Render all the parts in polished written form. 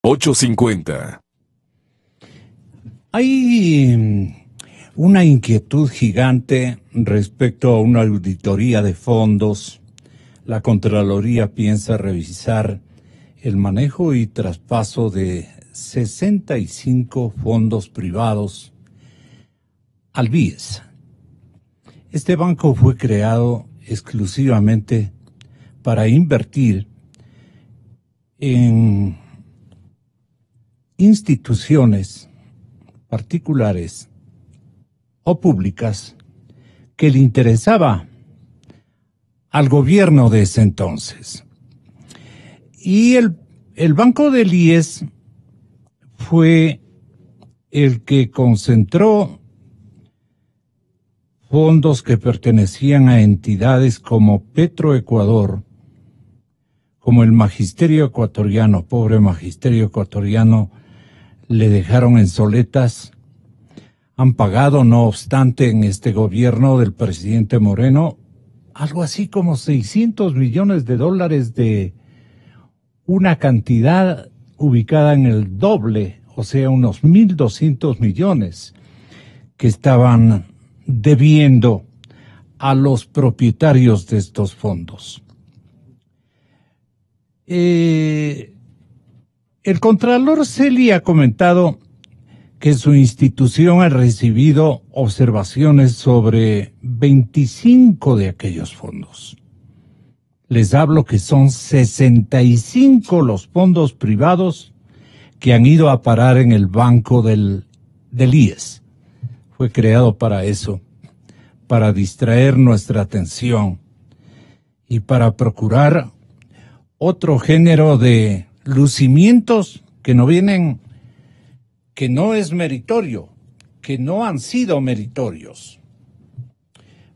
850. Hay una inquietud gigante respecto a una auditoría de fondos. La Contraloría piensa revisar el manejo y traspaso de 65 fondos privados al BIES. Este banco fue creado exclusivamente para invertir en instituciones particulares o públicas que le interesaba al gobierno de ese entonces. Y el Banco del IES fue el que concentró fondos que pertenecían a entidades como Petroecuador, como el Magisterio Ecuatoriano, pobre Magisterio Ecuatoriano, le dejaron en soletas. Han pagado, no obstante, en este gobierno del presidente Moreno, algo así como $600 millones de una cantidad ubicada en el doble, o sea, unos 1.200 millones que estaban debiendo a los propietarios de estos fondos. El Contralor Celi ha comentado que su institución ha recibido observaciones sobre 25 de aquellos fondos. Les hablo que son 65 los fondos privados que han ido a parar en el banco del IES. Fue creado para eso, para distraer nuestra atención y para procurar otro género de lucimientos que no vienen, que no es meritorio, que no han sido meritorios.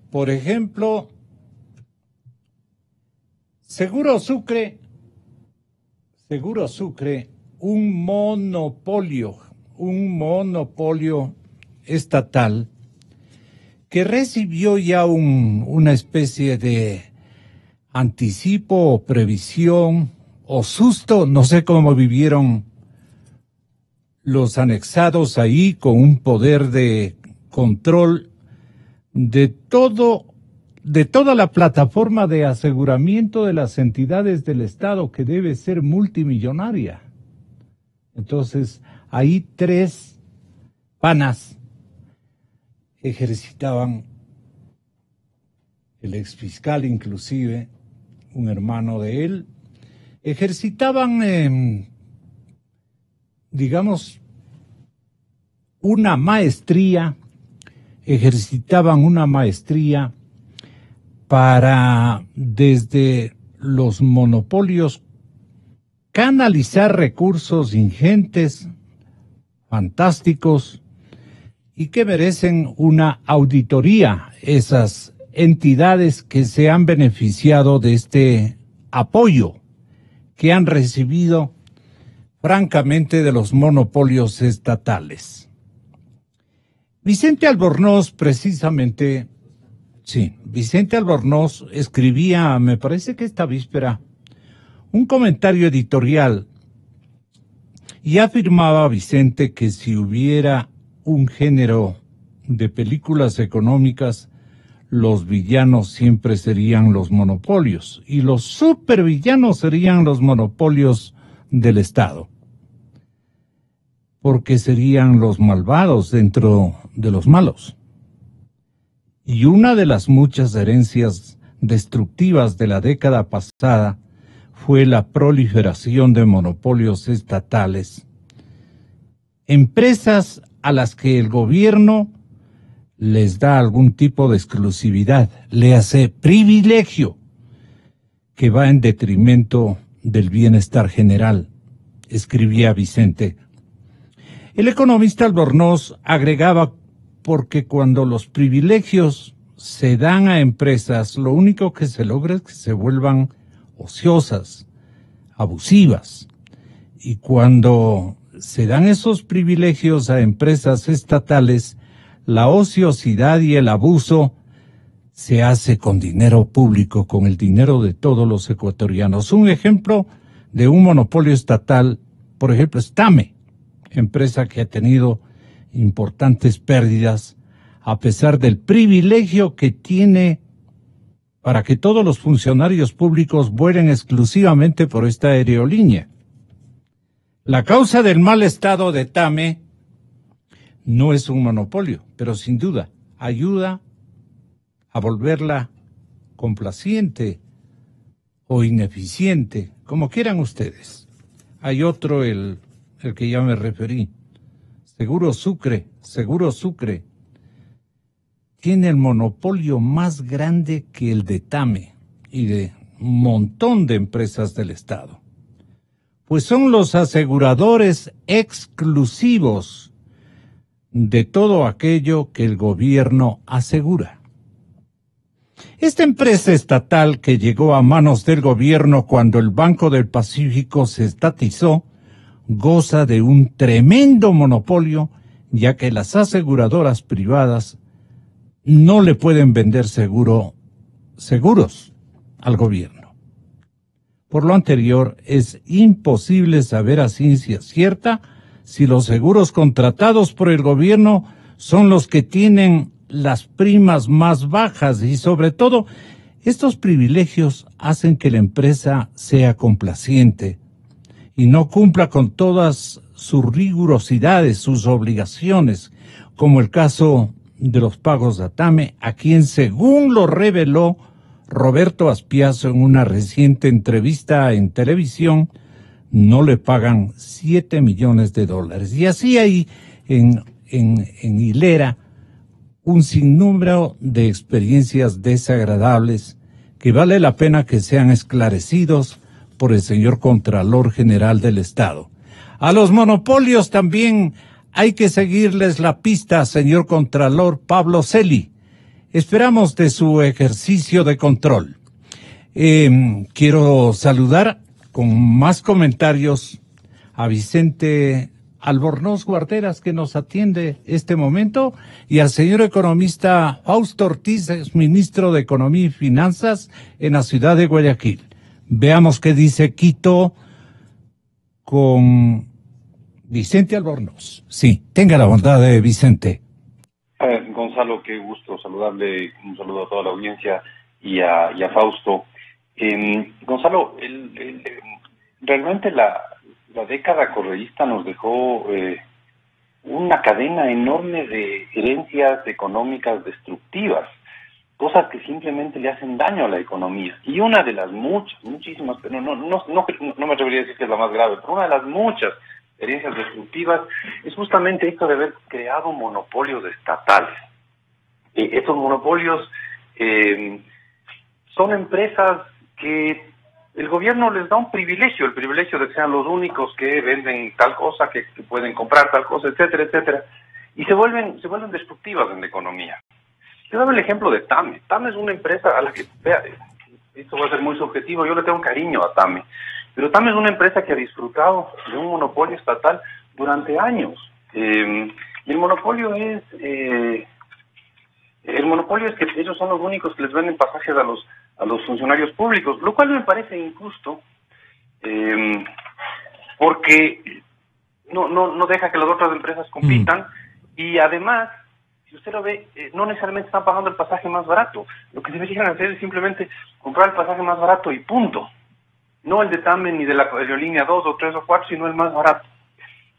Por ejemplo, Seguro Sucre, un monopolio estatal que recibió ya una especie de anticipo o previsión o susto, no sé cómo vivieron los anexados ahí, con un poder de control de toda la plataforma de aseguramiento de las entidades del Estado, que debe ser multimillonaria. Entonces, ahí 3 panas ejercitaban, el exfiscal inclusive, un hermano de él, ejercitaban, una maestría para, desde los monopolios, canalizar recursos ingentes, fantásticos, y que merecen una auditoría esas entidades que se han beneficiado de este apoyo que han recibido, francamente, de los monopolios estatales. Vicente Albornoz escribía, me parece que esta víspera, un comentario editorial, y afirmaba Vicente que si hubiera un género de películas económicas, los villanos siempre serían los monopolios y los supervillanos serían los monopolios del Estado, porque serían los malvados dentro de los malos. Y una de las muchas herencias destructivas de la década pasada fue la proliferación de monopolios estatales, empresas a las que el gobierno les da algún tipo de exclusividad, le hace privilegio, que va en detrimento del bienestar general, escribía Vicente. El economista Albornoz agregaba, porque cuando los privilegios se dan a empresas, lo único que se logra es que se vuelvan ociosas, abusivas, y cuando se dan esos privilegios a empresas estatales, la ociosidad y el abuso se hace con dinero público, con el dinero de todos los ecuatorianos. Un ejemplo de un monopolio estatal Por ejemplo, Stame, empresa que ha tenido importantes pérdidas a pesar del privilegio que tiene para que todos los funcionarios públicos vuelen exclusivamente por esta aerolínea. La causa del mal estado de Tame no es un monopolio, pero sin duda ayuda a volverla complaciente o ineficiente, como quieran ustedes. Hay otro, el que ya me referí, Seguro Sucre, tiene el monopolio más grande que el de Tame y de un montón de empresas del Estado. Pues son los aseguradores exclusivos de todo aquello que el gobierno asegura. Esta empresa estatal que llegó a manos del gobierno cuando el Banco del Pacífico se estatizó, goza de un tremendo monopolio, ya que las aseguradoras privadas no le pueden vender seguros al gobierno. Por lo anterior, es imposible saber a ciencia cierta si los seguros contratados por el gobierno son los que tienen las primas más bajas y, sobre todo, estos privilegios hacen que la empresa sea complaciente y no cumpla con todas sus rigurosidades, sus obligaciones, como el caso de los pagos de Atame, a quien, según lo reveló Roberto Aspiazo en una reciente entrevista en televisión, no le pagan $7 millones. Y así hay en hilera un sinnúmero de experiencias desagradables que vale la pena que sean esclarecidos por el señor Contralor General del Estado. A los monopolios también hay que seguirles la pista, señor Contralor Pablo Celi. Esperamos de su ejercicio de control. Quiero saludar con más comentarios a Vicente Albornoz Guarderas, que nos atiende este momento, y al señor economista Fausto Ortiz, ex ministro de Economía y Finanzas en la ciudad de Guayaquil. Veamos qué dice Quito con Vicente Albornoz. Sí, tenga la bondad de Vicente. Gonzalo, qué gusto saludarle, un saludo a toda la audiencia y a Fausto. Gonzalo, realmente la década correísta nos dejó una cadena enorme de herencias económicas destructivas, cosas que simplemente le hacen daño a la economía. Y una de las muchísimas, pero no me atrevería a decir que es la más grave, pero una de las muchas herencias destructivas es justamente esto de haber creado monopolios estatales. Estos monopolios son empresas que el gobierno les da un privilegio, el privilegio de que sean los únicos que venden tal cosa, que pueden comprar tal cosa, etcétera, etcétera, y se vuelven destructivas en la economía. Yo daba el ejemplo de Tame. Tame es una empresa a la que, vea, esto va a ser muy subjetivo, yo le tengo cariño a Tame, pero Tame es una empresa que ha disfrutado de un monopolio estatal durante años. Y el monopolio es que ellos son los únicos que les venden pasajes a los funcionarios públicos, lo cual me parece injusto, porque no deja que las otras empresas compitan, y además, si usted lo ve, no necesariamente están pagando el pasaje más barato. Lo que deberían hacer es simplemente comprar el pasaje más barato y punto. No el de Tame ni de la aerolínea 2 o 3 o 4, sino el más barato.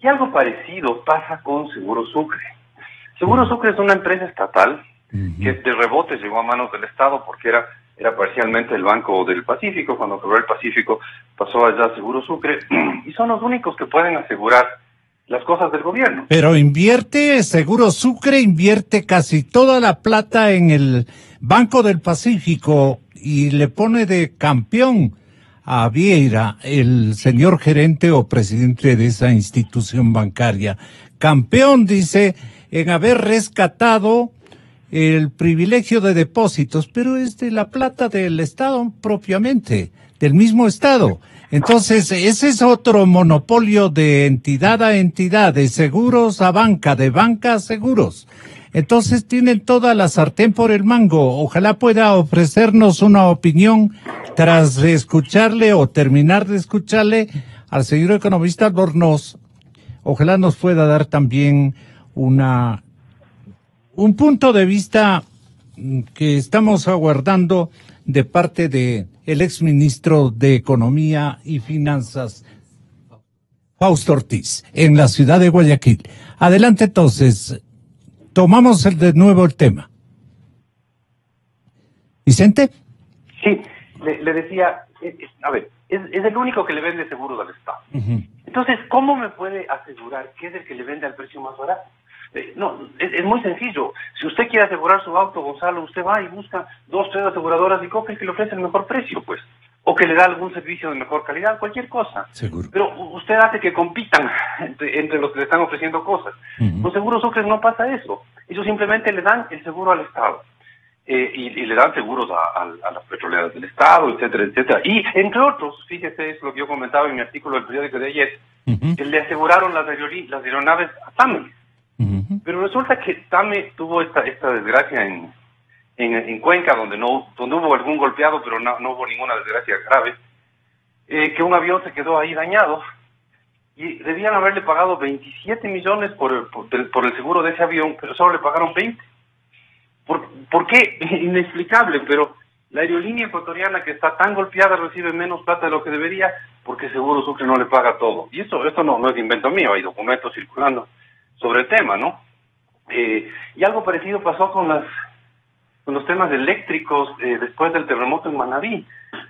Y algo parecido pasa con Seguro Sucre. Seguro Sucre es una empresa estatal que de rebote llegó a manos del Estado porque era parcialmente el Banco del Pacífico. Cuando quebró el Pacífico pasó allá a Seguro Sucre y son los únicos que pueden asegurar las cosas del gobierno. Pero Seguro Sucre invierte casi toda la plata en el Banco del Pacífico y le pone de campeón a Vieira, el señor gerente o presidente de esa institución bancaria. Campeón, dice, en haber rescatado el privilegio de depósitos, pero es de la plata del Estado propiamente, del mismo Estado. Entonces, ese es otro monopolio de entidad a entidad, de seguros a banca, de banca a seguros. Entonces tienen toda la sartén por el mango. Ojalá pueda ofrecernos una opinión tras escucharle o terminar de escucharle al señor economista Albornoz. Ojalá nos pueda dar también un punto de vista que estamos aguardando de parte de el exministro de Economía y Finanzas, Fausto Ortiz, en la ciudad de Guayaquil. Adelante entonces, tomamos de nuevo el tema. ¿Vicente? Sí, le decía, a ver, es el único que le vende seguros al Estado. Entonces, ¿cómo me puede asegurar que es el que le vende al precio más barato? No, es muy sencillo. Si usted quiere asegurar su auto, Gonzalo, usted va y busca 2, 3 aseguradoras y coge el que le ofrece el mejor precio, pues. O que le da algún servicio de mejor calidad, cualquier cosa. Seguro. Pero usted hace que compitan entre los que le están ofreciendo cosas. Los seguros Sucre no pasa eso. Ellos simplemente le dan el seguro al Estado. Y le dan seguros a las petroleras del Estado, etcétera, etcétera. Y, entre otros, fíjese, es lo que yo comentaba en mi artículo del periódico de ayer, que le aseguraron las aeronaves a TAME. Pero resulta que TAME tuvo esta desgracia en Cuenca, donde hubo algún golpeado, pero no hubo ninguna desgracia grave, que un avión se quedó ahí dañado, y debían haberle pagado 27 millones por el seguro de ese avión, pero solo le pagaron 20. ¿Por qué? Inexplicable, pero la aerolínea ecuatoriana que está tan golpeada recibe menos plata de lo que debería porque Seguro Sucre no le paga todo. Y esto no es invento mío, hay documentos circulando sobre el tema, ¿no? Y algo parecido pasó con los temas eléctricos después del terremoto en Manabí.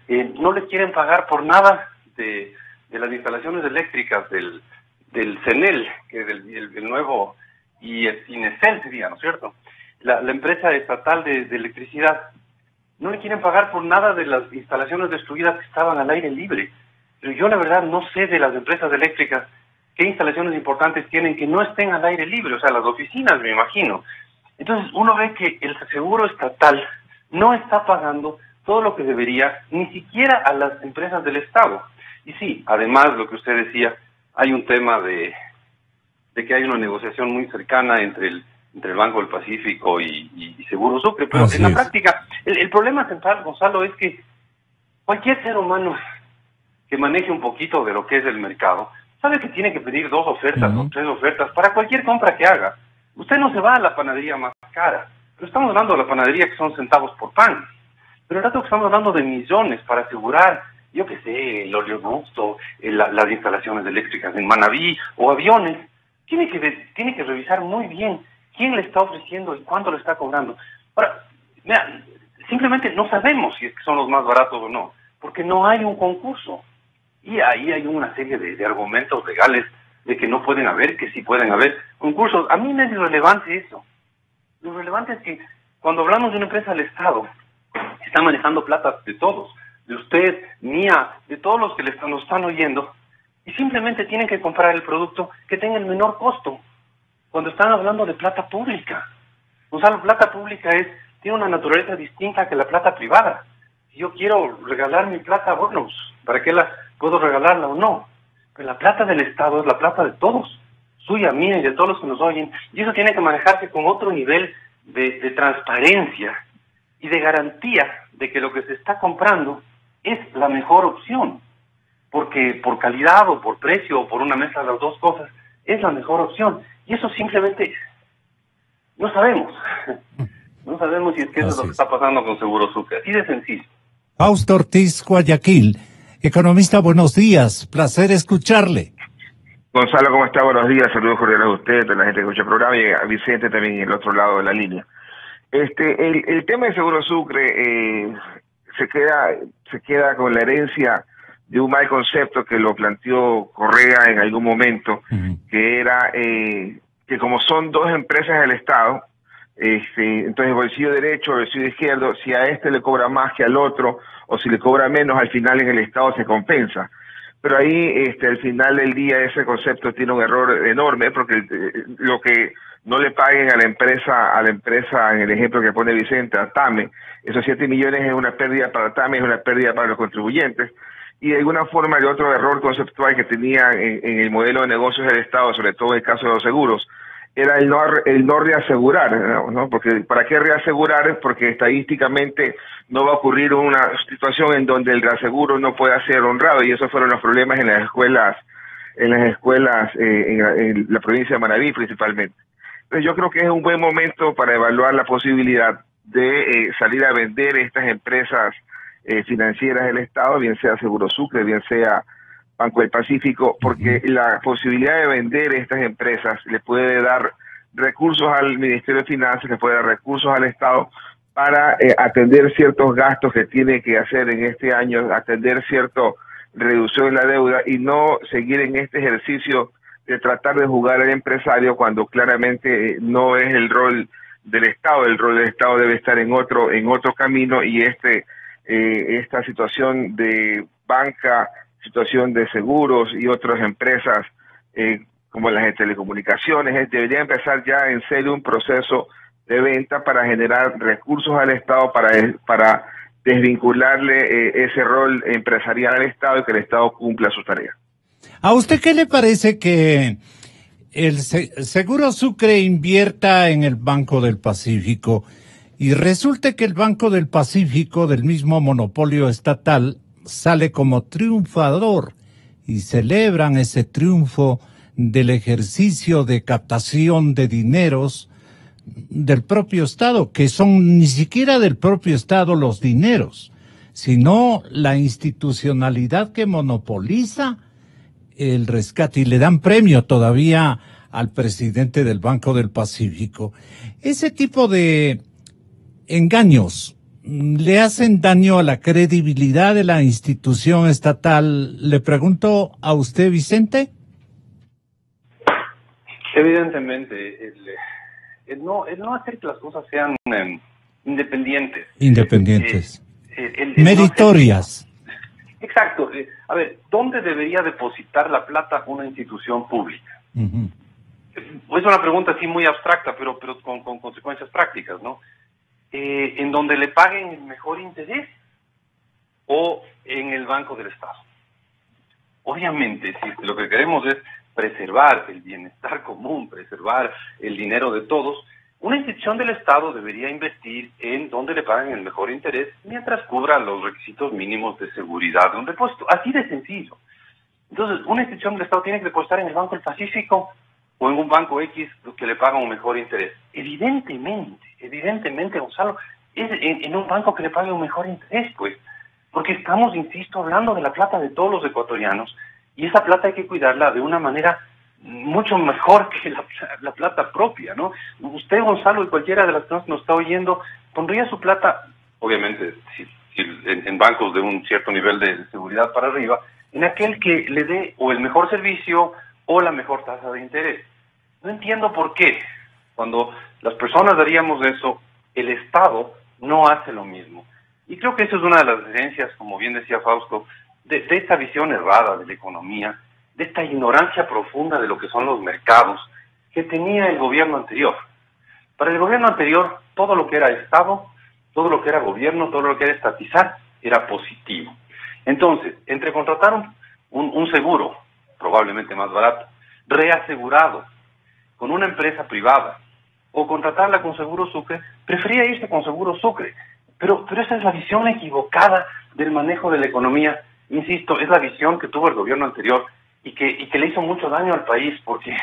No les quieren pagar por nada de las instalaciones eléctricas del CENEL, que es el nuevo, y el Cinecel sería, ¿no es cierto? La empresa estatal de electricidad. No le quieren pagar por nada de las instalaciones destruidas que estaban al aire libre. Pero yo la verdad no sé de las empresas eléctricas qué instalaciones importantes tienen que no estén al aire libre, o sea, las oficinas, me imagino. Entonces uno ve que el seguro estatal no está pagando todo lo que debería, ni siquiera a las empresas del Estado. Y sí, además, lo que usted decía, hay un tema de que hay una negociación muy cercana entre el Banco del Pacífico y Seguro Sucre, pero en la práctica, el problema central, Gonzalo, es que cualquier ser humano que maneje un poquito de lo que es el mercado, sabe que tiene que pedir 2 ofertas o 3 ofertas para cualquier compra que haga. Usted no se va a la panadería más cara, pero estamos hablando de la panadería que son centavos por pan. Pero el rato que estamos hablando de millones para asegurar, yo qué sé, el oleoducto, las instalaciones eléctricas en Manabí o aviones, tiene que revisar muy bien quién le está ofreciendo y cuánto le está cobrando. Ahora, mira, simplemente no sabemos si es que son los más baratos o no, porque no hay un concurso. Y ahí hay una serie de argumentos legales de que no pueden haber, que sí pueden haber concursos. A mí me es irrelevante eso. Lo relevante es que cuando hablamos de una empresa del Estado, está manejando plata de todos, de usted, mía, de todos los que nos están oyendo, y simplemente tienen que comprar el producto que tenga el menor costo. Cuando están hablando de plata pública, o sea, la plata pública tiene una naturaleza distinta que la plata privada. Si yo quiero regalar mi plata, bueno, ¿para qué puedo regalarla o no? Pero la plata del Estado es la plata de todos, suya, mía y de todos los que nos oyen, y eso tiene que manejarse con otro nivel de transparencia y de garantía de que lo que se está comprando es la mejor opción, porque por calidad o por precio o por una mezcla de las dos cosas, es la mejor opción. Y eso simplemente no sabemos. No sabemos si es que eso es lo que está pasando con Seguro Sucre. Así de sencillo. Fausto Ortiz, Guayaquil. Economista, buenos días. Placer escucharle. Gonzalo, ¿cómo está? Buenos días. Saludos cordiales a usted, a la gente que escucha el programa y a Vicente también en el otro lado de la línea. El tema de Seguro Sucre se queda con la herencia de un mal concepto que lo planteó Correa en algún momento, que era que como son 2 empresas del Estado, entonces el bolsillo derecho o el bolsillo izquierdo, si a este le cobra más que al otro, o si le cobra menos, al final en el Estado se compensa. Pero ahí, al final del día, ese concepto tiene un error enorme, porque lo que no le paguen a la empresa, en el ejemplo que pone Vicente, a TAME, esos 7 millones es una pérdida para TAME, es una pérdida para los contribuyentes. Y de alguna forma el otro error conceptual que tenía en el modelo de negocios del Estado, sobre todo en el caso de los seguros, era el no reasegurar, ¿no? Porque ¿para qué reasegurar? Porque estadísticamente no va a ocurrir una situación en donde el reaseguro no pueda ser honrado, y esos fueron los problemas en las escuelas, en la provincia de Manabí principalmente. Entonces yo creo que es un buen momento para evaluar la posibilidad de salir a vender estas empresas financieras del Estado, bien sea Seguro Sucre, bien sea Banco del Pacífico, porque la posibilidad de vender estas empresas le puede dar recursos al Ministerio de Finanzas, le puede dar recursos al Estado para atender ciertos gastos que tiene que hacer en este año, atender cierta reducción de la deuda y no seguir en este ejercicio de tratar de jugar al empresario cuando claramente no es el rol del Estado. El rol del Estado debe estar en otro camino, y esta situación de banca, situación de seguros y otras empresas como las de telecomunicaciones, debería empezar ya en serio un proceso de venta para generar recursos al Estado, para desvincularle ese rol empresarial al Estado y que el Estado cumpla sus tareas. ¿A usted qué le parece que el Seguro Sucre invierta en el Banco del Pacífico y resulte que el Banco del Pacífico, del mismo monopolio estatal, sale como triunfador y celebran ese triunfo del ejercicio de captación de dineros del propio Estado, que son ni siquiera del propio Estado los dineros, sino la institucionalidad que monopoliza el rescate, y le dan premio todavía al presidente del Banco del Pacífico? Ese tipo de engaños le hacen daño a la credibilidad de la institución estatal. Le pregunto a usted, Vicente. Evidentemente, el no hacer que las cosas sean independientes. Meritorias. Exacto. A ver, ¿dónde debería depositar la plata una institución pública? Es una pregunta así muy abstracta, pero con consecuencias prácticas, ¿no? En donde le paguen el mejor interés o en el Banco del Estado. Obviamente, si lo que queremos es preservar el bienestar común, preservar el dinero de todos, una institución del Estado debería invertir en donde le paguen el mejor interés mientras cubra los requisitos mínimos de seguridad de un depósito. Así de sencillo. Entonces, una institución del Estado tiene que depositar en el Banco del Pacífico o en un banco X que le paga un mejor interés. Evidentemente, Gonzalo, es en un banco que le pague un mejor interés, pues, porque estamos, insisto, hablando de la plata de todos los ecuatorianos, y esa plata hay que cuidarla de una manera mucho mejor que la plata propia, ¿no? Usted, Gonzalo, y cualquiera de las personas que nos está oyendo, pondría su plata, obviamente, en bancos de un cierto nivel de seguridad para arriba, en aquel que le dé o el mejor servicio o la mejor tasa de interés. No entiendo por qué, cuando las personas daríamos eso, el Estado no hace lo mismo. Y creo que eso es una de las esencias, como bien decía Fausto, de esta visión errada de la economía, de esta ignorancia profunda de lo que son los mercados que tenía el gobierno anterior. Para el gobierno anterior, todo lo que era Estado, todo lo que era gobierno, todo lo que era estatizar, era positivo. Entonces, entre contratar un seguro, probablemente más barato, reasegurado, con una empresa privada, o contratarla con Seguro Sucre, prefería irse con Seguro Sucre. Pero esa es la visión equivocada del manejo de la economía. Insisto, es la visión que tuvo el gobierno anterior y que le hizo mucho daño al país, porque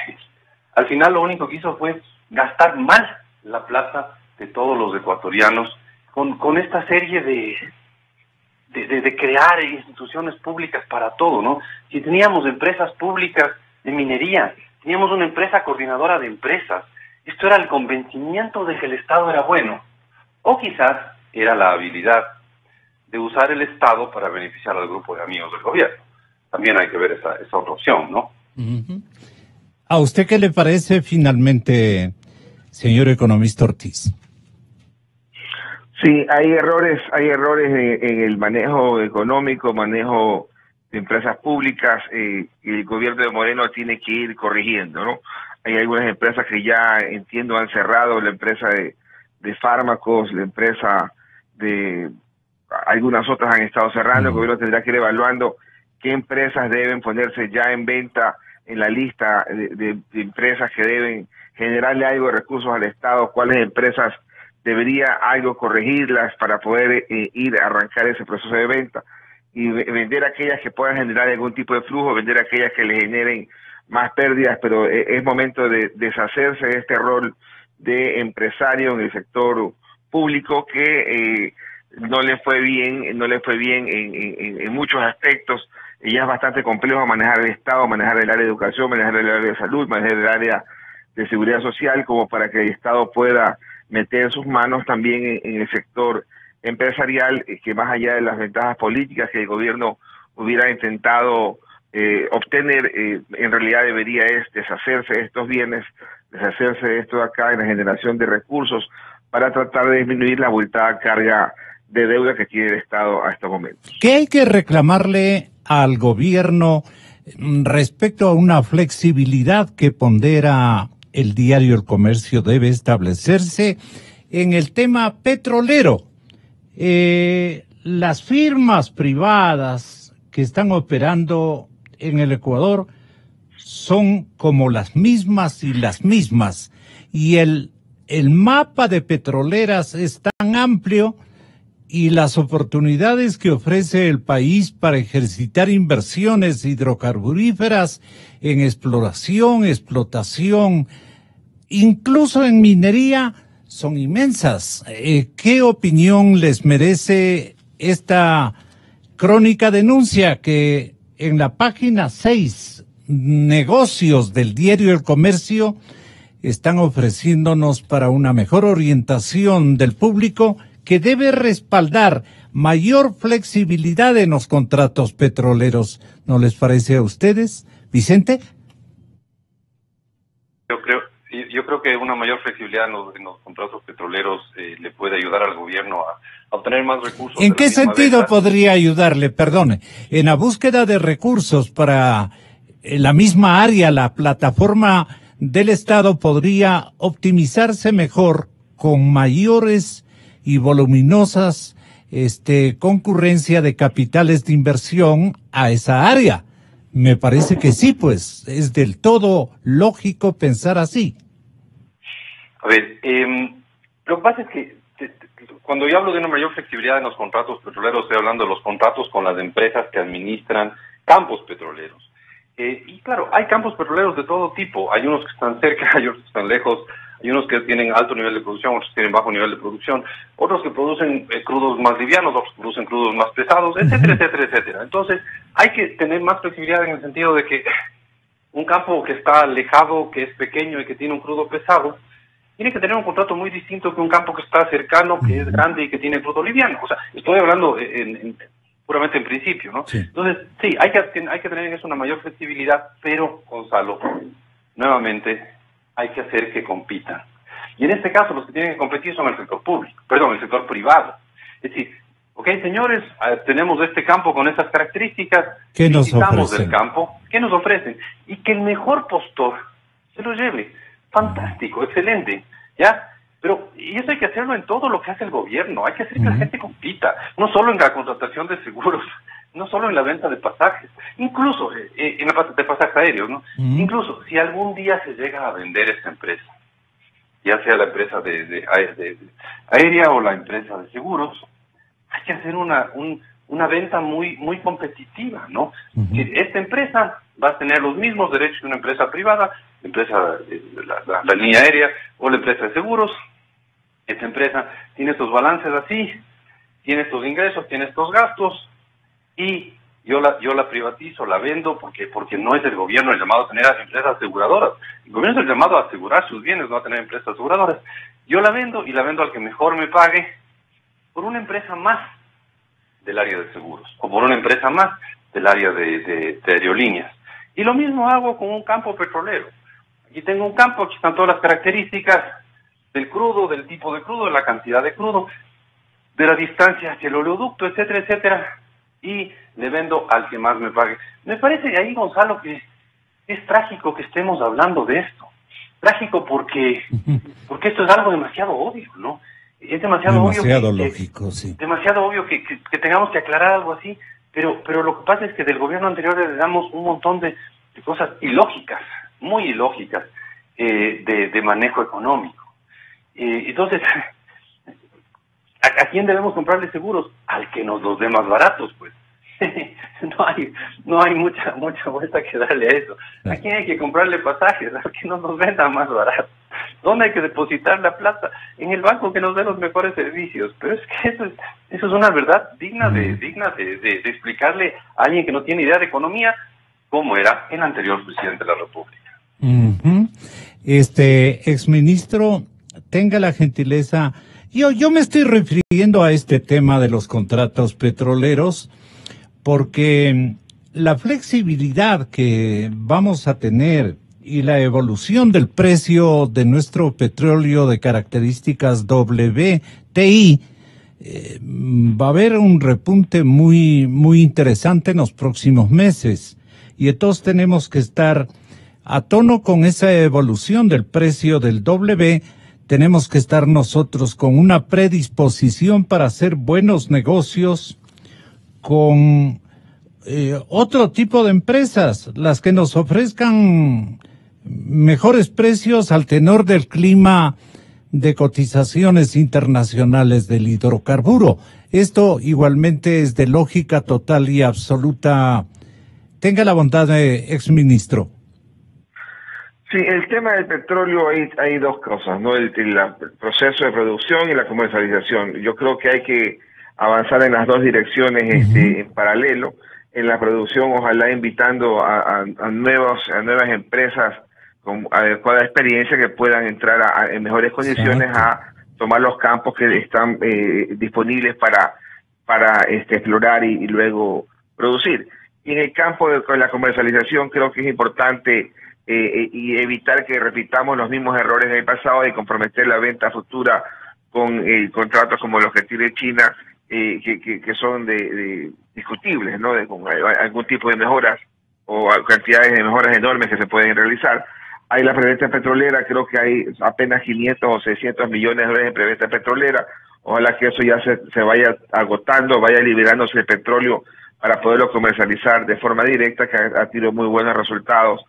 al final lo único que hizo fue gastar mal la plata de todos los ecuatorianos con esta serie de crear instituciones públicas para todo, ¿no? Si teníamos empresas públicas de minería, teníamos una empresa coordinadora de empresas, esto era el convencimiento de que el Estado era bueno, o quizás era la habilidad de usar el Estado para beneficiar al grupo de amigos del gobierno. También hay que ver esa otra opción, ¿no? ¿A usted qué le parece finalmente, señor economista Ortiz? Sí, hay errores en el manejo económico, manejo de empresas públicas, y el gobierno de Moreno tiene que ir corrigiendo, ¿no? Hay algunas empresas que ya, entiendo, han cerrado, la empresa de fármacos, la empresa de... Algunas otras han estado cerrando, el gobierno tendrá que ir evaluando qué empresas deben ponerse ya en venta en la lista de empresas que deben generarle algo de recursos al Estado, cuáles empresas debería algo corregirlas para poder ir a arrancar ese proceso de venta y vender aquellas que puedan generar algún tipo de flujo, vender aquellas que le generen más pérdidas, pero es momento de deshacerse de este rol de empresario en el sector público que no le fue bien en muchos aspectos, y ya es bastante complejo manejar el Estado, manejar el área de educación, manejar el área de salud, manejar el área de seguridad social, como para que el Estado pueda meter sus manos también en el sector empresarial, que más allá de las ventajas políticas que el gobierno hubiera intentado obtener, en realidad debería deshacerse de estos bienes, deshacerse de esto de acá en la generación de recursos para tratar de disminuir la abultada carga de deuda que tiene el Estado a estos momentos. ¿Qué hay que reclamarle al gobierno respecto a una flexibilidad que pondera el diario El Comercio debe establecerse en el tema petrolero? Las firmas privadas que están operando en el Ecuador son como las mismas, y el mapa de petroleras es tan amplio y las oportunidades que ofrece el país para ejercitar inversiones hidrocarburíferas en exploración, explotación, incluso en minería, son inmensas. ¿Qué opinión les merece esta crónica denuncia que en la página 6, negocios del diario El Comercio, están ofreciéndonos para una mejor orientación del público que debe respaldar mayor flexibilidad en los contratos petroleros? ¿No les parece a ustedes, Vicente? Yo creo que una mayor flexibilidad en los contratos petroleros le puede ayudar al gobierno a obtener más recursos. ¿En qué sentido podría ayudarle? Perdone, en la búsqueda de recursos para la misma área, la plataforma del Estado podría optimizarse mejor con mayores y voluminosas concurrencia de capitales de inversión a esa área. Me parece que sí, pues es del todo lógico pensar así. A ver, lo que pasa es que cuando yo hablo de una mayor flexibilidad en los contratos petroleros, estoy hablando de los contratos con las empresas que administran campos petroleros. Y claro, hay campos petroleros de todo tipo. Hay unos que están cerca, hay otros que están lejos. Hay unos que tienen alto nivel de producción, otros que tienen bajo nivel de producción, otros que producen crudos más livianos, otros que producen crudos más pesados, etcétera, etcétera, etcétera. Entonces, hay que tener más flexibilidad en el sentido de que un campo que está alejado, que es pequeño y que tiene un crudo pesado, tiene que tener un contrato muy distinto que un campo que está cercano, que es grande y que tiene crudo liviano. O sea, estoy hablando puramente en principio, ¿no? Sí. Entonces, sí, hay que tener en eso una mayor flexibilidad, pero, Gonzalo, nuevamente, hay que hacer que compitan. Y en este caso los que tienen que competir son el sector privado. Es decir, ok, señores, tenemos este campo con estas características, ¿qué nos ofrecen? Del campo, ¿qué nos ofrecen? Y que el mejor postor se lo lleve. Fantástico, excelente, ¿ya? Pero, y eso hay que hacerlo en todo lo que hace el gobierno, hay que hacer que la gente compita, no solo en la contratación de seguros, no solo en la venta de pasajes, incluso en la de pasajes aéreos, ¿no? Incluso si algún día se llega a vender esta empresa, ya sea la empresa de aérea o la empresa de seguros, hay que hacer una venta muy competitiva, ¿no? Que esta empresa va a tener los mismos derechos que una empresa privada, la empresa la línea aérea o la empresa de seguros. Esta empresa tiene estos balances así, tiene estos ingresos, tiene estos gastos, y yo la privatizo, la vendo, porque no es el gobierno el llamado a tener a empresas aseguradoras. El gobierno es el llamado a asegurar sus bienes, no a tener empresas aseguradoras. Yo la vendo y la vendo al que mejor me pague por una empresa más del área de seguros o por una empresa más del área de aerolíneas. Y lo mismo hago con un campo petrolero. Aquí tengo un campo, aquí están todas las características del crudo, del tipo de crudo, de la cantidad de crudo, de la distancia hacia el oleoducto, etcétera, etcétera, y le vendo al que más me pague. Me parece ahí, Gonzalo, que es trágico que estemos hablando de esto. Trágico porque esto es algo demasiado obvio, ¿no? Es demasiado obvio lógico, sí. Demasiado obvio que tengamos que aclarar algo así, pero lo que pasa es que del gobierno anterior le damos un montón de cosas ilógicas, muy ilógicas, de manejo económico. Entonces, ¿a quién debemos comprarle seguros? Al que nos los dé más baratos, pues. No hay mucha vuelta que darle a eso. ¿A quién hay que comprarle pasajes? Al que nos los venda más barato. ¿Dónde hay que depositar la plata? En el banco que nos dé los mejores servicios. Pero es que eso es una verdad digna de explicarle a alguien que no tiene idea de economía cómo era el anterior presidente de la República. Uh-huh. Exministro, tenga la gentileza. Yo me estoy refiriendo a este tema de los contratos petroleros porque la flexibilidad que vamos a tener y la evolución del precio de nuestro petróleo de características WTI, va a haber un repunte muy, muy interesante en los próximos meses. Y entonces tenemos que estar a tono con esa evolución del precio del W. Tenemos que estar nosotros con una predisposición para hacer buenos negocios con otro tipo de empresas, las que nos ofrezcan mejores precios al tenor del clima de cotizaciones internacionales del hidrocarburo. Esto igualmente es de lógica total y absoluta. Tenga la bondad, exministro. Sí, el tema del petróleo hay dos cosas, ¿no? El proceso de producción y la comercialización. Yo creo que hay que avanzar en las dos direcciones en paralelo. En la producción, ojalá invitando a nuevas empresas con adecuada experiencia que puedan entrar en mejores condiciones a tomar los campos que están disponibles para explorar y luego producir. Y en el campo de la comercialización creo que es importante y evitar que repitamos los mismos errores del pasado de comprometer la venta futura con contratos como los que tiene China, que son discutibles, ¿no? Con algún tipo de mejoras o cantidades de mejoras enormes que se pueden realizar. Hay la preventa petrolera, creo que hay apenas 500 o 600 millones de dólares en preventa petrolera. Ojalá que eso ya se vaya agotando, vaya liberándose el petróleo para poderlo comercializar de forma directa, que ha tenido muy buenos resultados.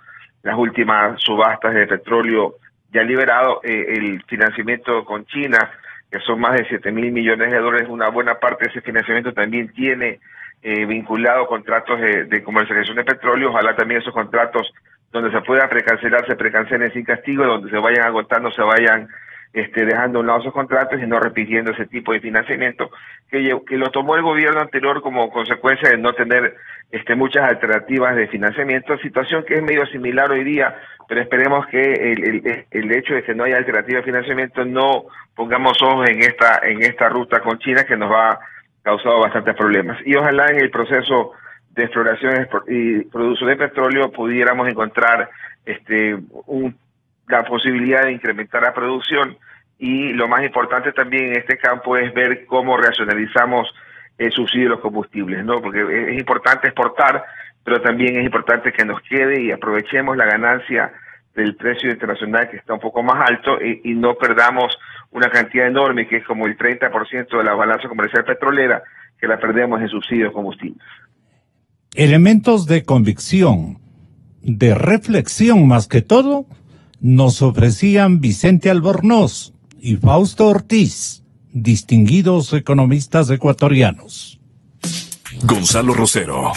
Las últimas subastas de petróleo ya liberado, el financiamiento con China, que son más de 7.000 millones de dólares, una buena parte de ese financiamiento también tiene vinculado contratos de comercialización de petróleo. Ojalá también esos contratos donde se puedan precancelar, se precancelen sin castigo, donde se vayan agotando, se vayan dejando a un lado esos contratos y no repitiendo ese tipo de financiamiento que lo tomó el gobierno anterior como consecuencia de no tener muchas alternativas de financiamiento, situación que es medio similar hoy día, pero esperemos que el hecho de que no haya alternativa de financiamiento no pongamos ojos en esta ruta con China que nos ha causado bastantes problemas. Y ojalá en el proceso de exploración y producción de petróleo pudiéramos encontrar la posibilidad de incrementar la producción, y lo más importante también en este campo es ver cómo racionalizamos el subsidio de los combustibles, ¿no? Porque es importante exportar, pero también es importante que nos quede y aprovechemos la ganancia del precio internacional que está un poco más alto y no perdamos una cantidad enorme que es como el 30% de la balanza comercial petrolera que la perdemos en subsidios de combustibles. Elementos de convicción, de reflexión más que todo, nos ofrecían Vicente Albornoz y Fausto Ortiz, distinguidos economistas ecuatorianos. Gonzalo Rosero